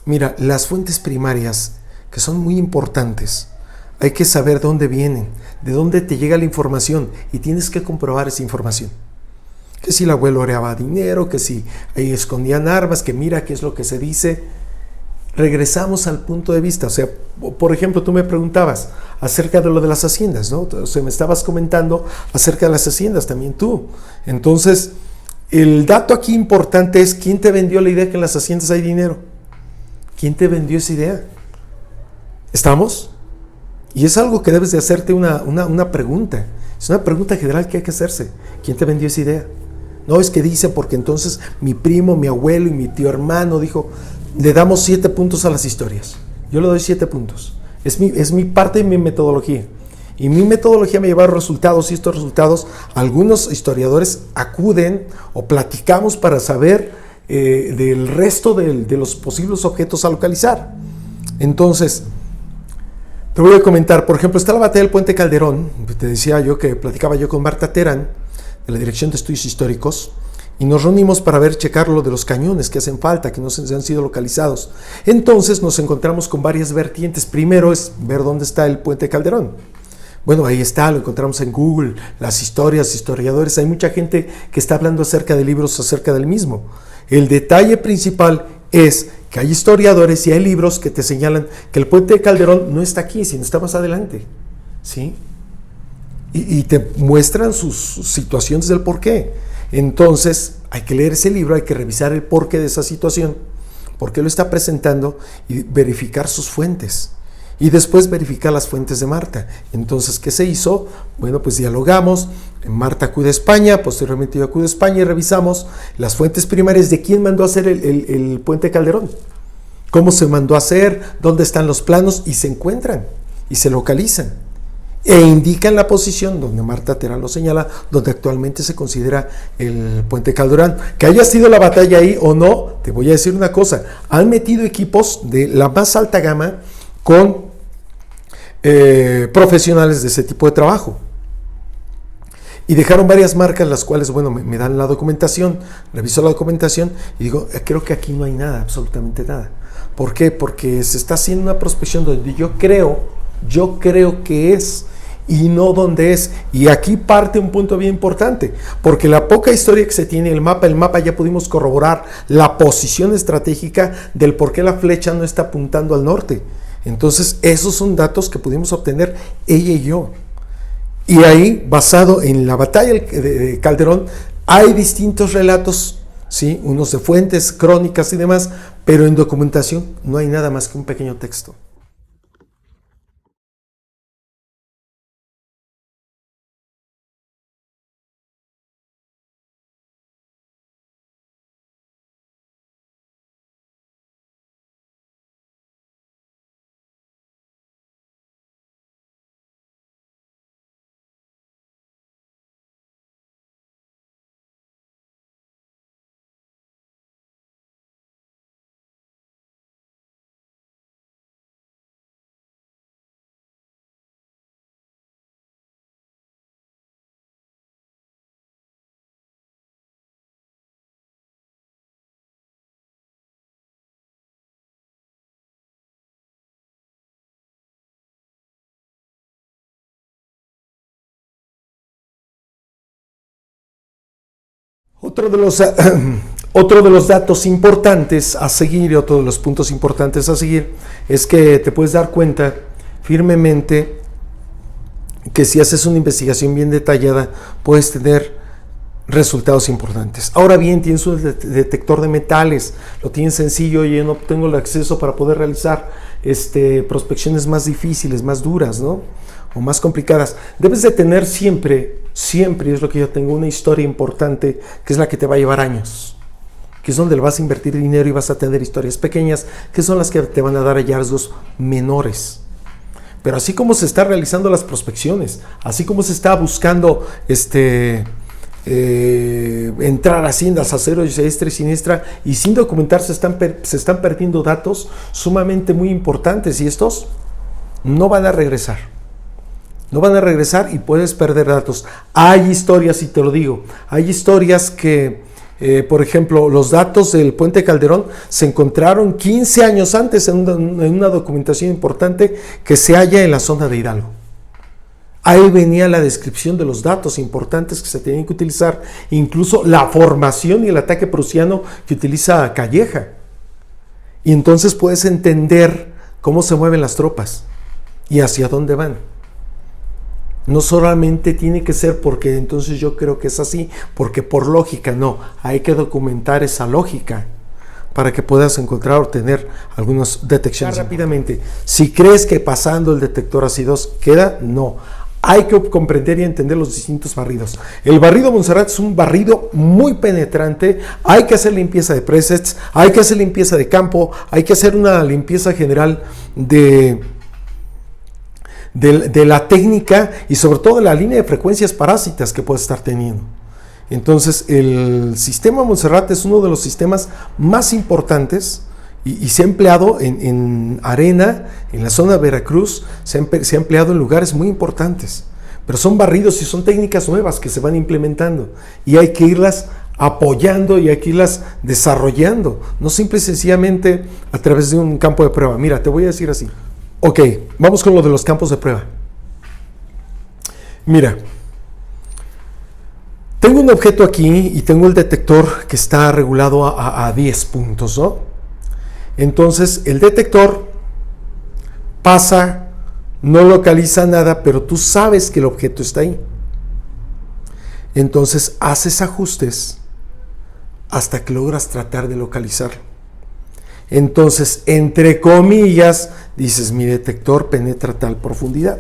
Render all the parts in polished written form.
Mira, las fuentes primarias, que son muy importantes, hay que saber dónde vienen, de dónde te llega la información, y tienes que comprobar esa información. Que si el abuelo oreaba dinero, que si ahí escondían armas, que mira qué es lo que se dice. Regresamos al punto de vista. O sea, por ejemplo, tú me preguntabas acerca de lo de las haciendas, ¿no? O sea, me estabas comentando acerca de las haciendas también tú. Entonces, el dato aquí importante es: ¿quién te vendió la idea que en las haciendas hay dinero? ¿Quién te vendió esa idea? ¿Estamos? Y es algo que debes de hacerte una pregunta. Es una pregunta general que hay que hacerse. ¿Quién te vendió esa idea? No es que dice porque entonces mi primo, mi abuelo y mi tío hermano dijo, le damos 7 puntos a las historias. Yo le doy 7 puntos. Es mi parte de mi metodología. Y mi metodología me lleva a resultados, y estos resultados algunos historiadores acuden o platicamos para saber del resto de los posibles objetos a localizar. Entonces, te voy a comentar, por ejemplo, está la batalla del Puente Calderón. Te decía yo que platicaba yo con Marta Terán, de la Dirección de Estudios Históricos, y nos reunimos para checar lo de los cañones que hacen falta, que no se han sido localizados. Entonces nos encontramos con varias vertientes. Primero es ver dónde está el Puente Calderón. Bueno, ahí está, lo encontramos en Google, las historias, historiadores, hay mucha gente que está hablando acerca de libros acerca del mismo. El detalle principal es que hay historiadores y hay libros que te señalan que el Puente de Calderón no está aquí, sino está más adelante, ¿sí? Y te muestran sus situaciones del porqué. Entonces, hay que leer ese libro, hay que revisar el porqué de esa situación, por qué lo está presentando, y verificar sus fuentes. Y después verificar las fuentes de Marta. Entonces, ¿qué se hizo? Bueno, pues dialogamos. Marta acude a España, posteriormente yo acudo a España y revisamos las fuentes primarias de quién mandó a hacer el Puente Calderón. Cómo se mandó a hacer, dónde están los planos, y se encuentran y se localizan. E indican la posición donde Marta Terán lo señala, donde actualmente se considera el Puente Calderón. Que haya sido la batalla ahí o no, te voy a decir una cosa. Han metido equipos de la más alta gama con profesionales de ese tipo de trabajo, y dejaron varias marcas, las cuales, bueno, me dan la documentación, reviso la documentación y digo, creo que aquí no hay nada, absolutamente nada. ¿Por qué? Porque se está haciendo una prospección donde yo creo que es, y no donde es. Y aquí parte un punto bien importante, porque la poca historia que se tiene, el mapa ya pudimos corroborar la posición estratégica del por qué la flecha no está apuntando al norte. Entonces, esos son datos que pudimos obtener ella y yo. Y ahí, basado en la batalla de Calderón, hay distintos relatos, ¿sí? Unos de fuentes, crónicas y demás, pero en documentación no hay nada más que un pequeño texto. Otro de los datos importantes a seguir, y otro de los puntos importantes a seguir, es que te puedes dar cuenta firmemente que si haces una investigación bien detallada, puedes tener resultados importantes. Ahora bien, tienes un detector de metales, lo tienes sencillo, y yo no tengo el acceso para poder realizar prospecciones más difíciles, más duras, ¿no? O más complicadas. Debes de tener siempre, es lo que yo tengo, una historia importante, que es la que te va a llevar años, que es donde le vas a invertir dinero y vas a tener historias pequeñas, que son las que te van a dar hallazgos menores. Pero así como se está realizando las prospecciones, así como se está buscando entrar a haciendas, acero, diestra y siniestra, y sin documentar se están perdiendo datos sumamente muy importantes, y estos no van a regresar. No van a regresar y puedes perder datos. Hay historias, y te lo digo, hay historias que Por ejemplo, los datos del puente Calderón se encontraron 15 años antes en una documentación importante que se halla en la zona de Hidalgo. Ahí venía la descripción de los datos importantes que se tenían que utilizar, incluso la formación y el ataque prusiano que utiliza Calleja. Y entonces puedes entender cómo se mueven las tropas y hacia dónde van. No solamente tiene que ser porque entonces yo creo que es así, porque por lógica, no. Hay que documentar esa lógica para que puedas encontrar o tener algunas detecciones. Rápidamente, si crees que pasando el detector ácidos queda, no. Hay que comprender y entender los distintos barridos. El barrido Montserrat es un barrido muy penetrante. Hay que hacer limpieza de presets, hay que hacer limpieza de campo, hay que hacer una limpieza general de la técnica y sobre todo de la línea de frecuencias parásitas que puede estar teniendo. Entonces el sistema Montserrat es uno de los sistemas más importantes y se ha empleado en arena, en la zona de Veracruz, se ha empleado en lugares muy importantes, pero son barridos y son técnicas nuevas que se van implementando y hay que irlas apoyando y hay que irlas desarrollando, no simple y sencillamente a través de un campo de prueba. Mira, te voy a decir así. Ok, vamos con lo de los campos de prueba. Mira, tengo un objeto aquí y tengo el detector que está regulado a 10 puntos, ¿no? Entonces el detector pasa, no localiza nada, pero tú sabes que el objeto está ahí. Entonces haces ajustes hasta que logras tratar de localizarlo. Entonces, entre comillas, dices, mi detector penetra tal profundidad.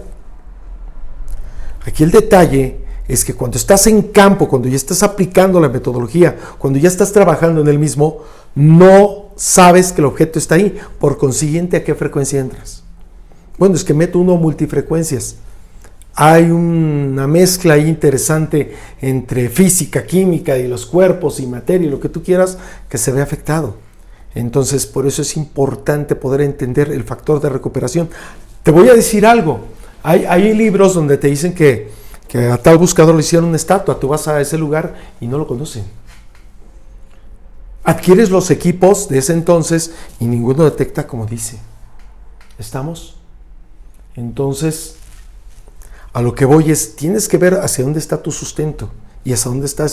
Aquí el detalle es que cuando estás en campo, cuando ya estás aplicando la metodología, cuando ya estás trabajando en el mismo, no sabes que el objeto está ahí. Por consiguiente, ¿a qué frecuencia entras? Bueno, es que meto uno multifrecuencias. Hay una mezcla ahí interesante entre física, química y los cuerpos y materia y lo que tú quieras que se ve afectado. Entonces, por eso es importante poder entender el factor de recuperación. Te voy a decir algo. Hay libros donde te dicen que a tal buscador le hicieron una estatua. Tú vas a ese lugar y no lo conocen. Adquieres los equipos de ese entonces y ninguno detecta como dice. ¿Estamos? Entonces, a lo que voy es, tienes que ver hacia dónde está tu sustento y hacia dónde está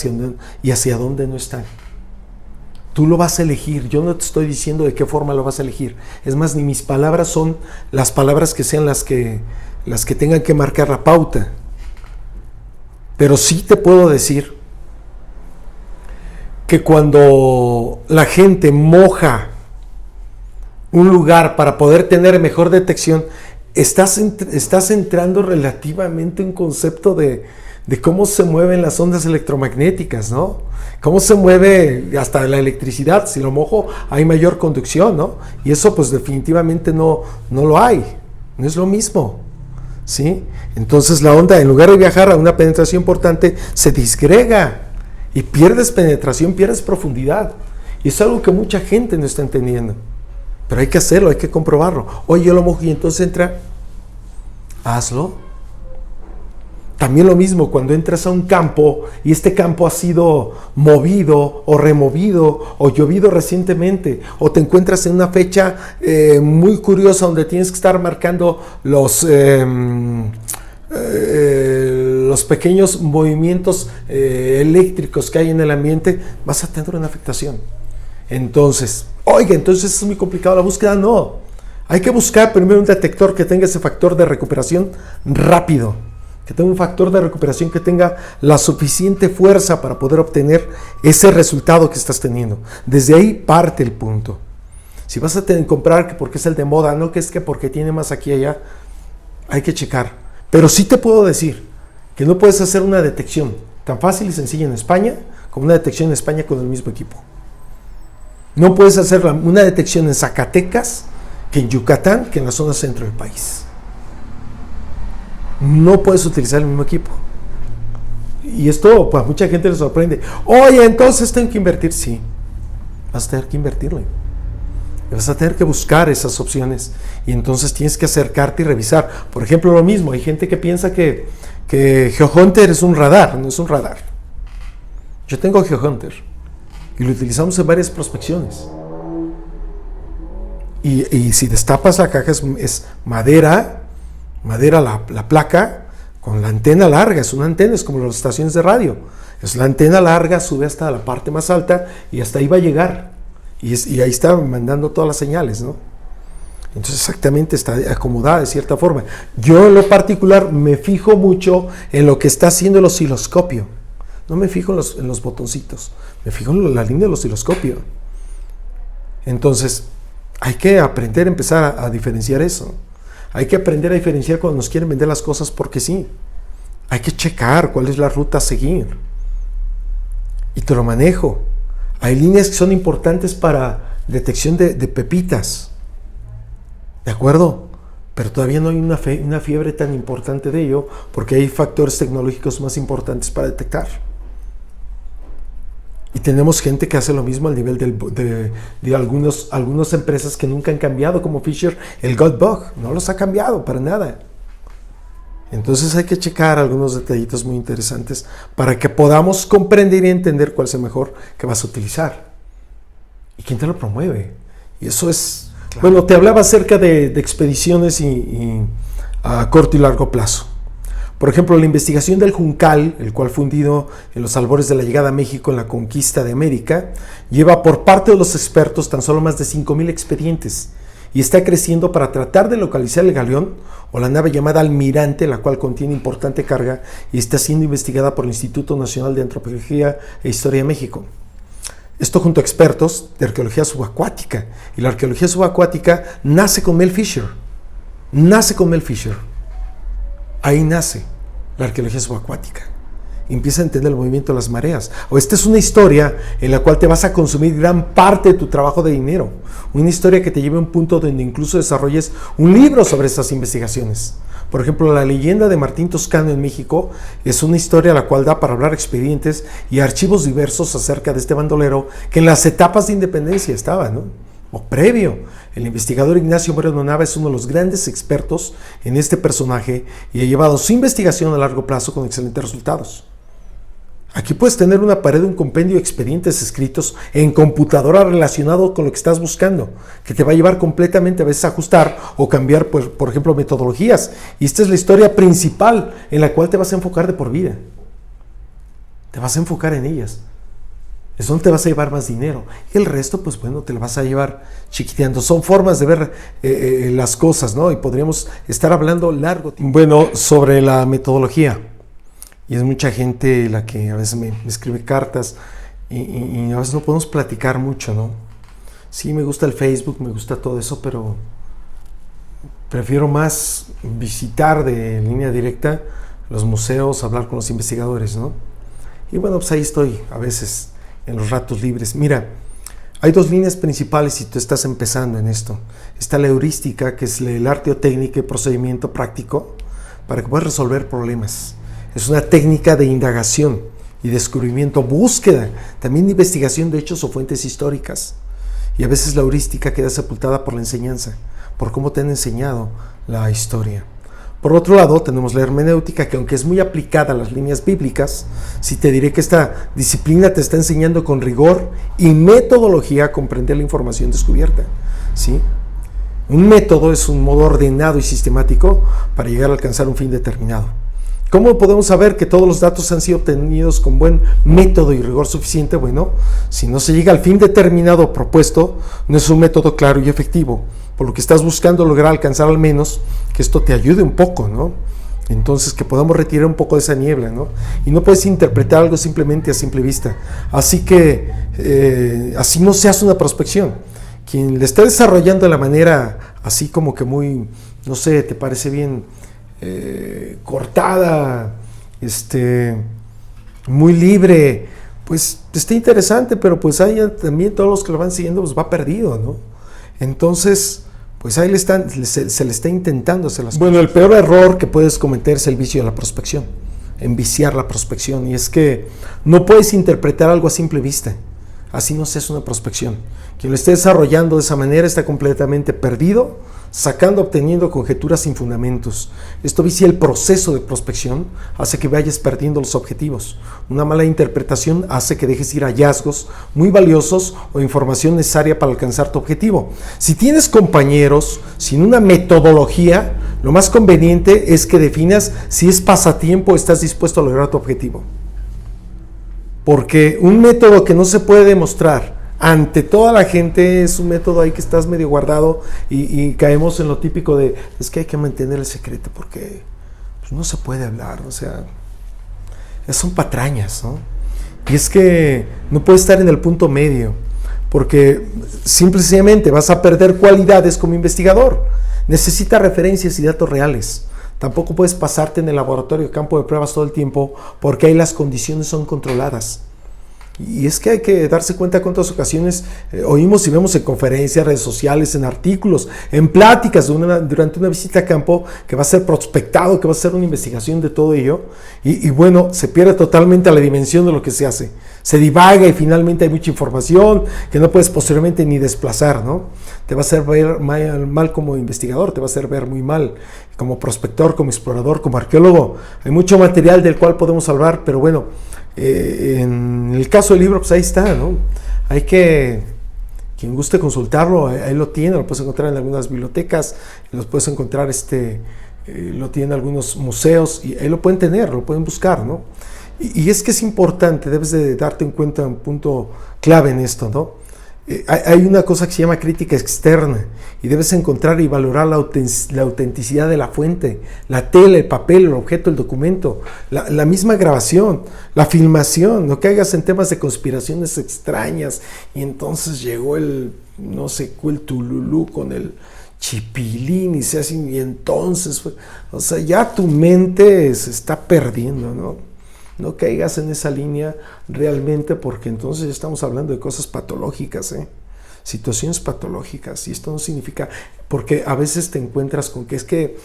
y hacia dónde no está. Tú lo vas a elegir, yo no te estoy diciendo de qué forma lo vas a elegir. Es más, ni mis palabras son las palabras que sean las que tengan que marcar la pauta. Pero sí te puedo decir que cuando la gente moja un lugar para poder tener mejor detección, estás entrando relativamente en concepto de cómo se mueven las ondas electromagnéticas, ¿no? Cómo se mueve hasta la electricidad. Si lo mojo, hay mayor conducción, ¿no? Y eso pues definitivamente no lo hay. No es lo mismo, ¿sí? Entonces la onda, en lugar de viajar a una penetración importante, se disgrega y pierdes penetración, pierdes profundidad. Y es algo que mucha gente no está entendiendo. Pero hay que hacerlo, hay que comprobarlo. Oye, yo lo mojo y entonces entra. Hazlo. También lo mismo cuando entras a un campo y este campo ha sido movido o removido o llovido recientemente o te encuentras en una fecha muy curiosa donde tienes que estar marcando los pequeños movimientos eléctricos que hay en el ambiente, vas a tener una afectación. Entonces, oiga, entonces es muy complicado la búsqueda. No, hay que buscar primero un detector que tenga ese factor de recuperación rápido, que tenga un factor de recuperación que tenga la suficiente fuerza para poder obtener ese resultado que estás teniendo. Desde ahí parte el punto. Si vas a tener que comprar que porque es el de moda, no que es que porque tiene más aquí y allá, hay que checar. Pero sí te puedo decir que no puedes hacer una detección tan fácil y sencilla en España como una detección en España con el mismo equipo. No puedes hacer una detección en Zacatecas que en Yucatán, que en la zona centro del país. No puedes utilizar el mismo equipo. Y esto pues a mucha gente le sorprende. Oye, entonces tengo que invertir. Sí, vas a tener que invertirle. Vas a tener que buscar esas opciones. Y entonces tienes que acercarte y revisar. Por ejemplo, lo mismo. Hay gente que piensa que GeoHunter es un radar. No es un radar. Yo tengo GeoHunter. y lo utilizamos en varias prospecciones. Y si destapas la caja es madera la placa con la antena larga, es una antena, es como las estaciones de radio, es la antena larga, sube hasta la parte más alta y hasta ahí va a llegar, y ahí está mandando todas las señales, ¿no? Entonces exactamente está acomodada de cierta forma. Yo en lo particular me fijo mucho en lo que está haciendo el osciloscopio, no me fijo en los botoncitos, me fijo en la línea del osciloscopio. Entonces hay que aprender a empezar a diferenciar eso. Hay que aprender a diferenciar cuando nos quieren vender las cosas porque sí. Hay que checar cuál es la ruta a seguir. Y te lo manejo. Hay líneas que son importantes para detección de pepitas. ¿De acuerdo? Pero todavía no hay una fiebre tan importante de ello porque hay factores tecnológicos más importantes para detectar. Y tenemos gente que hace lo mismo al nivel de algunas empresas que nunca han cambiado, como Fisher, el Goldbug, no los ha cambiado para nada. Entonces hay que checar algunos detallitos muy interesantes para que podamos comprender y entender cuál es el mejor que vas a utilizar. ¿Y quién te lo promueve? Y eso es... Claro. Bueno, te hablaba acerca de expediciones y a corto y largo plazo. Por ejemplo, la investigación del Juncal, el cual fue hundido en los albores de la llegada a México en la conquista de América, lleva por parte de los expertos tan solo más de 5,000 expedientes y está creciendo para tratar de localizar el galeón o la nave llamada Almirante, la cual contiene importante carga y está siendo investigada por el Instituto Nacional de Antropología e Historia de México. Esto junto a expertos de arqueología subacuática. Y la arqueología subacuática nace con Mel Fisher. Ahí nace la arqueología subacuática. Empieza a entender el movimiento de las mareas. O esta es una historia en la cual te vas a consumir gran parte de tu trabajo de dinero. Una historia que te lleve a un punto donde incluso desarrolles un libro sobre estas investigaciones. Por ejemplo, la leyenda de Martín Toscano en México es una historia la cual da para hablar expedientes y archivos diversos acerca de este bandolero que en las etapas de independencia estaba, ¿no? O previo. El investigador Ignacio Moreno Nava es uno de los grandes expertos en este personaje y ha llevado su investigación a largo plazo con excelentes resultados. Aquí puedes tener una pared de un compendio de expedientes escritos en computadora relacionado con lo que estás buscando, que te va a llevar completamente a veces a ajustar o cambiar, por ejemplo, metodologías. Y esta es la historia principal en la cual te vas a enfocar de por vida. Te vas a enfocar en ellas. Es donde te vas a llevar más dinero. Y el resto, pues bueno, te lo vas a llevar chiquiteando. Son formas de ver las cosas, ¿no? Y podríamos estar hablando largo tiempo. Bueno, sobre la metodología. Y es mucha gente la que a veces me escribe cartas y a veces no podemos platicar mucho, ¿no? Sí, me gusta el Facebook, me gusta todo eso, pero prefiero más visitar de línea directa los museos, hablar con los investigadores, ¿no? Y bueno, pues ahí estoy a veces en los ratos libres. Mira, hay dos líneas principales si tú estás empezando en esto. Está la heurística, que es el arte o técnica y procedimiento práctico para que puedas resolver problemas. Es una técnica de indagación y descubrimiento, búsqueda, también de investigación de hechos o fuentes históricas. Y a veces la heurística queda sepultada por la enseñanza, por cómo te han enseñado la historia. Por otro lado, tenemos la hermenéutica, que aunque es muy aplicada a las líneas bíblicas, sí te diré que esta disciplina te está enseñando con rigor y metodología a comprender la información descubierta, ¿sí? Un método es un modo ordenado y sistemático para llegar a alcanzar un fin determinado. ¿Cómo podemos saber que todos los datos han sido obtenidos con buen método y rigor suficiente? Bueno, si no se llega al fin determinado propuesto, no es un método claro y efectivo, por lo que estás buscando lograr alcanzar al menos que esto te ayude un poco, ¿no? Entonces, que podamos retirar un poco de esa niebla, ¿no? Y no puedes interpretar algo simplemente a simple vista. Así que, así no se hace una prospección. Quien le está desarrollando de la manera así como que muy, no sé, te parece bien cortada, muy libre, pues está interesante, pero pues ahí también todos los que lo van siguiendo pues va perdido, ¿no? Entonces, pues ahí se le está intentando hacer las cosas. Bueno, el peor error que puedes cometer es el vicio de la prospección, enviciar la prospección, y es que no puedes interpretar algo a simple vista. Así no se hace una prospección. Quien lo esté desarrollando de esa manera está completamente perdido, obteniendo conjeturas sin fundamentos. Esto vicia el proceso de prospección, hace que vayas perdiendo los objetivos. Una mala interpretación hace que dejes ir hallazgos muy valiosos o información necesaria para alcanzar tu objetivo. Si tienes compañeros sin una metodología, lo más conveniente es que definas si es pasatiempo o estás dispuesto a lograr tu objetivo. Porque un método que no se puede demostrar ante toda la gente es un método ahí que estás medio guardado y caemos en lo típico de es que hay que mantener el secreto porque pues, no se puede hablar, o sea, son patrañas, ¿no? Y es que no puedes estar en el punto medio porque simplemente vas a perder cualidades como investigador. Necesita referencias y datos reales. Tampoco puedes pasarte en el laboratorio, campo de pruebas todo el tiempo porque ahí las condiciones son controladas. Y es que hay que darse cuenta cuántas ocasiones oímos y vemos en conferencias, redes sociales, en artículos, en pláticas durante una visita a campo que va a ser prospectado, que va a ser una investigación de todo ello. Y bueno, se pierde totalmente la dimensión de lo que se hace. Se divaga y finalmente hay mucha información que no puedes posteriormente ni desplazar, ¿no? Te va a hacer ver mal como investigador, te va a hacer ver muy mal como prospector, como explorador, como arqueólogo. Hay mucho material del cual podemos hablar, pero bueno, en el caso del libro, pues ahí está, ¿no? Hay que, quien guste consultarlo, ahí lo tiene, lo puedes encontrar en algunas bibliotecas, lo puedes encontrar, lo tienen algunos museos, y ahí lo pueden tener, lo pueden buscar, ¿no? Y es que es importante, debes de darte en cuenta un punto clave en esto, ¿no? Hay una cosa que se llama crítica externa y debes encontrar y valorar la autenticidad de la fuente, la tela, el papel, el objeto, el documento, la misma grabación, la filmación. No caigas en temas de conspiraciones extrañas y entonces llegó el no sé cuál Tululú con el chipilín y entonces o sea, ya tu mente se está perdiendo, ¿no? No caigas en esa línea realmente porque entonces estamos hablando de cosas patológicas, situaciones patológicas, y esto no significa, porque a veces te encuentras con que es que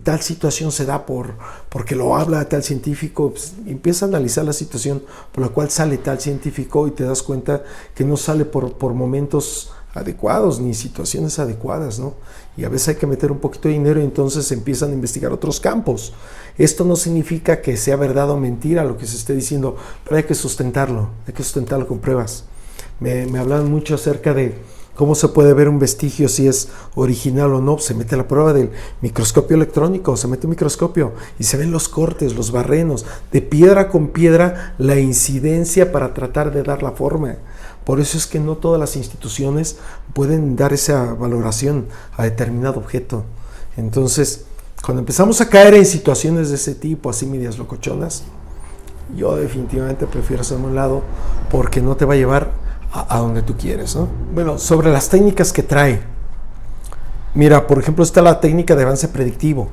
tal situación se da porque lo habla tal científico, pues, empieza a analizar la situación por la cual sale tal científico y te das cuenta que no sale por momentos adecuados ni situaciones adecuadas, ¿no? Y a veces hay que meter un poquito de dinero y entonces empiezan a investigar otros campos. Esto no significa que sea verdad o mentira lo que se esté diciendo, pero hay que sustentarlo con pruebas. Me hablan mucho acerca de cómo se puede ver un vestigio si es original o no. Se mete la prueba del microscopio electrónico, se mete un microscopio y se ven los cortes, los barrenos, de piedra con piedra, la incidencia para tratar de dar la forma. Por eso es que no todas las instituciones pueden dar esa valoración a determinado objeto. Entonces, cuando empezamos a caer en situaciones de ese tipo, así medias locochonas, yo definitivamente prefiero hacerme a un lado porque no te va a llevar a donde tú quieres, ¿no? Bueno, sobre las técnicas que trae. Mira, por ejemplo, está la técnica de avance predictivo.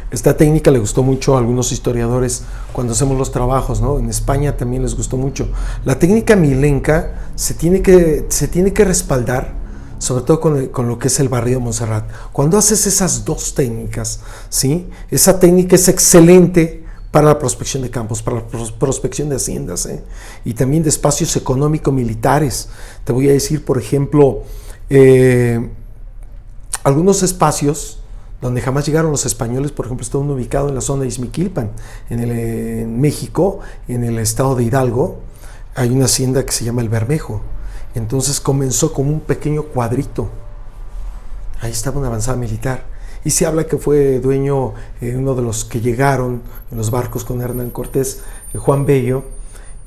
Esta técnica le gustó mucho a algunos historiadores cuando hacemos los trabajos, ¿no? En España también les gustó mucho. La técnica milenca se tiene que respaldar, sobre todo con lo que es el barrido de Montserrat. Cuando haces esas dos técnicas, ¿sí? Esa técnica es excelente para la prospección de campos, para la prospección de haciendas, y también de espacios económico-militares. Te voy a decir, por ejemplo, algunos espacios donde jamás llegaron los españoles, por ejemplo, está uno ubicado en la zona de Izmiquilpan, en México, en el estado de Hidalgo. Hay una hacienda que se llama El Bermejo. Entonces comenzó como un pequeño cuadrito. Ahí estaba una avanzada militar. Y se habla que fue dueño uno de los que llegaron en los barcos con Hernán Cortés, Juan Bello,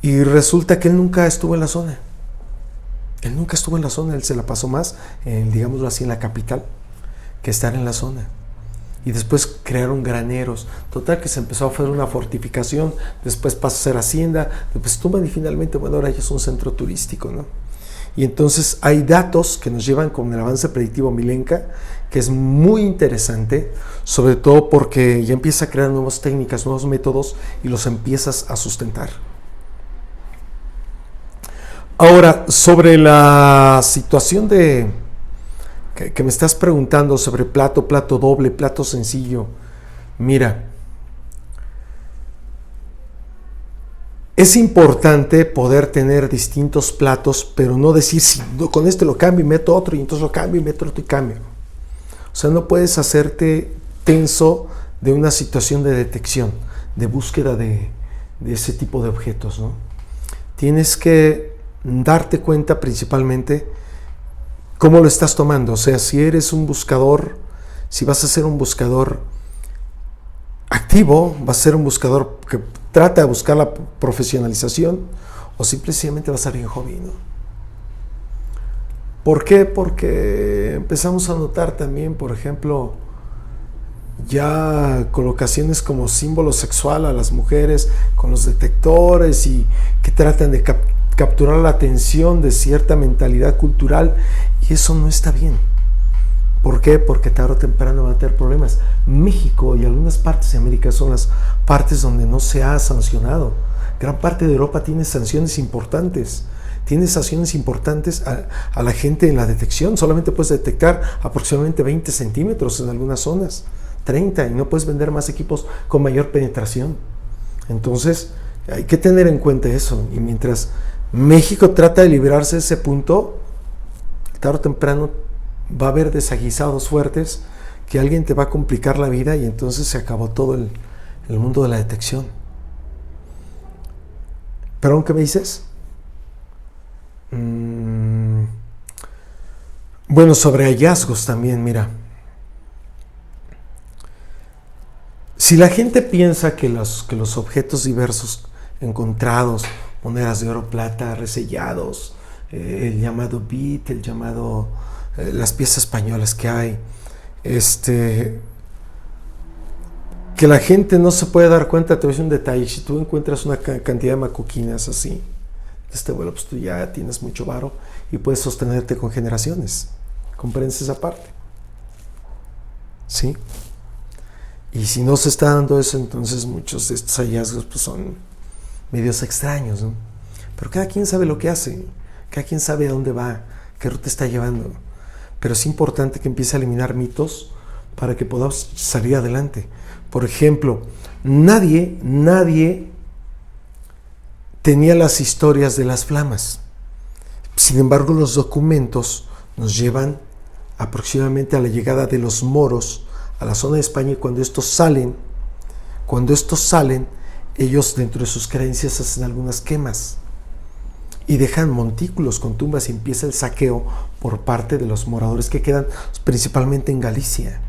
y resulta que él nunca estuvo en la zona. Él se la pasó más, digámoslo así, en la capital, que estar en la zona. Y después crearon graneros. Total que se empezó a hacer una fortificación, después pasó a ser hacienda, después Tuman y finalmente, bueno, ahora ya es un centro turístico, ¿no? Y entonces hay datos que nos llevan con el avance predictivo milenca, que es muy interesante, sobre todo porque ya empieza a crear nuevas técnicas, nuevos métodos y los empiezas a sustentar. Ahora, sobre la situación que me estás preguntando sobre plato doble, plato sencillo, mira, es importante poder tener distintos platos, pero no decir, si no, con este lo cambio y meto otro, y entonces lo cambio y meto otro y cambio. sea, no puedes hacerte tenso de una situación de detección, de búsqueda de ese tipo de objetos, ¿no? Tienes que darte cuenta principalmente cómo lo estás tomando. O sea, si eres un buscador, si vas a ser un buscador activo, vas a ser un buscador que trata de buscar la profesionalización, o simplemente va a ser bien hobby, ¿no? ¿Por qué? Porque empezamos a notar también, por ejemplo, ya colocaciones como símbolo sexual a las mujeres con los detectores y que tratan de capturar la atención de cierta mentalidad cultural, y eso no está bien. ¿Por qué? Porque tarde o temprano van a tener problemas. México y algunas partes de América son las partes donde no se ha sancionado. Gran parte de Europa tiene sanciones importantes. Tiene sanciones importantes a la gente en la detección. Solamente puedes detectar aproximadamente 20 centímetros en algunas zonas, 30, y no puedes vender más equipos con mayor penetración. Entonces, hay que tener en cuenta eso. Y mientras México trata de librarse de ese punto, tarde o temprano va a haber desaguisados fuertes que alguien te va a complicar la vida, y entonces se acabó todo el mundo de la detección. ¿Perdón, qué me dices? Bueno, sobre hallazgos también, mira. Si la gente piensa que los objetos diversos encontrados, monedas de oro, plata, resellados, el llamado bit, el llamado las piezas españolas que hay, que la gente no se puede dar cuenta. Te voy a decir un detalle: si tú encuentras una cantidad de macuquinas así, bueno, pues tú ya tienes mucho varo y puedes sostenerte con generaciones. ¿Comprendes esa parte? ¿Sí? Y si no se está dando eso, entonces muchos de estos hallazgos pues son medios extraños, ¿no? Pero cada quien sabe lo que hace, cada quien sabe a dónde va, qué ruta está llevando. Pero es importante que empiece a eliminar mitos para que podamos salir adelante. Por ejemplo, nadie tenía las historias de las flamas. Sin embargo, los documentos nos llevan aproximadamente a la llegada de los moros a la zona de España, y cuando estos salen, ellos dentro de sus creencias hacen algunas quemas y dejan montículos con tumbas, y empieza el saqueo por parte de los moradores que quedan principalmente en Galicia.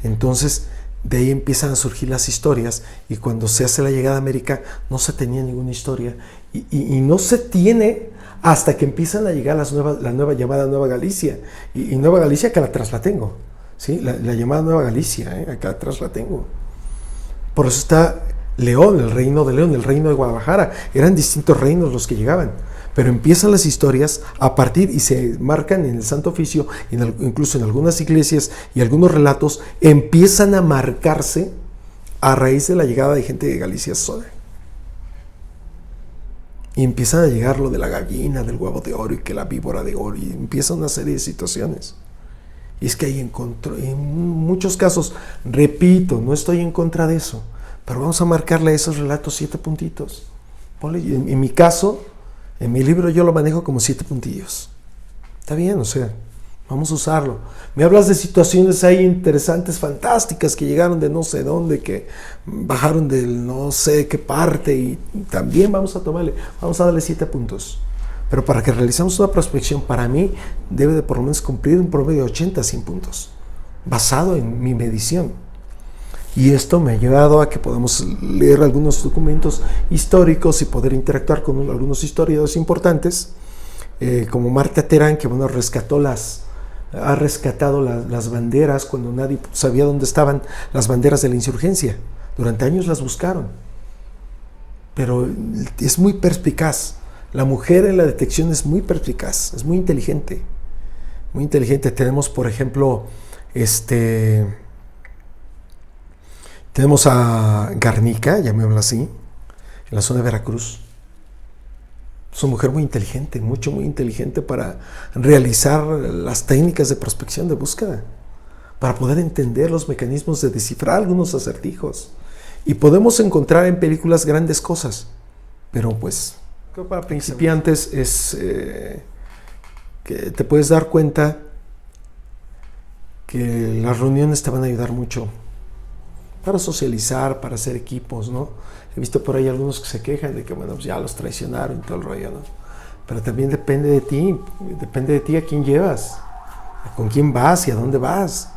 Entonces, de ahí empiezan a surgir las historias, y cuando se hace la llegada a América no se tenía ninguna historia, y no se tiene hasta que empiezan a llegar la nueva llamada Nueva Galicia, y Nueva Galicia que atrás la tengo, ¿sí? La llamada Nueva Galicia, acá atrás la tengo. Por eso está León, el reino de León, el reino de Guadalajara. Eran distintos reinos los que llegaban, pero empiezan las historias a partir, y se marcan en el Santo Oficio, incluso en algunas iglesias, y algunos relatos empiezan a marcarse a raíz de la llegada de gente de Galicia sola. Y empiezan a llegar lo de la gallina, del huevo de oro, y que la víbora de oro, y empieza una serie de situaciones. Y es que ahí en muchos casos, repito, no estoy en contra de eso, pero vamos a marcarle a esos relatos 7 puntitos. En mi caso, en mi libro yo lo manejo como 7 puntillos. Está bien, o sea, vamos a usarlo. Me hablas de situaciones ahí interesantes, fantásticas, que llegaron de no sé dónde, que bajaron del no sé qué parte, y también vamos a darle 7 puntos. Pero para que realicemos una prospección, para mí, debe de por lo menos cumplir un promedio de 80 a 100 puntos, basado en mi medición. Y esto me ha ayudado a que podamos leer algunos documentos históricos y poder interactuar con algunos historiadores importantes, como Marta Terán, que bueno, ha rescatado las banderas cuando nadie sabía dónde estaban las banderas de la insurgencia. Durante años las buscaron, pero es muy perspicaz. La mujer en la detección es muy perspicaz, es muy inteligente, muy inteligente. Tenemos, por ejemplo, tenemos a Garnica, llamémosla así, en la zona de Veracruz. Es una mujer muy inteligente, muy inteligente para realizar las técnicas de prospección, de búsqueda, para poder entender los mecanismos de descifrar algunos acertijos. Y podemos encontrar en películas grandes cosas, pero pues para principiantes es que te puedes dar cuenta que las reuniones te van a ayudar mucho para socializar, para hacer equipos, ¿no? He visto por ahí algunos que se quejan de que, bueno, pues ya los traicionaron y todo el rollo, ¿no? Pero también depende de ti a quién llevas, con quién vas y a dónde vas.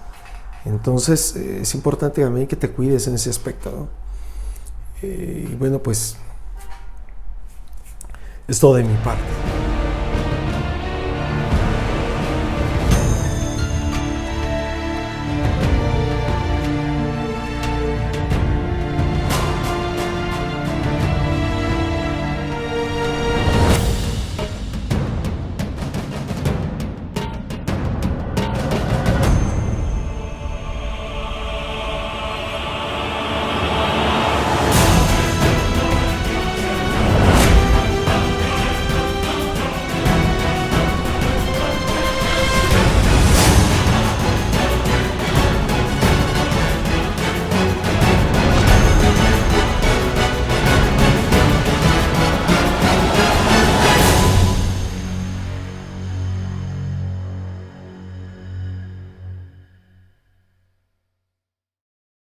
Entonces es importante también que te cuides en ese aspecto, ¿no? Y bueno, pues es todo de mi parte.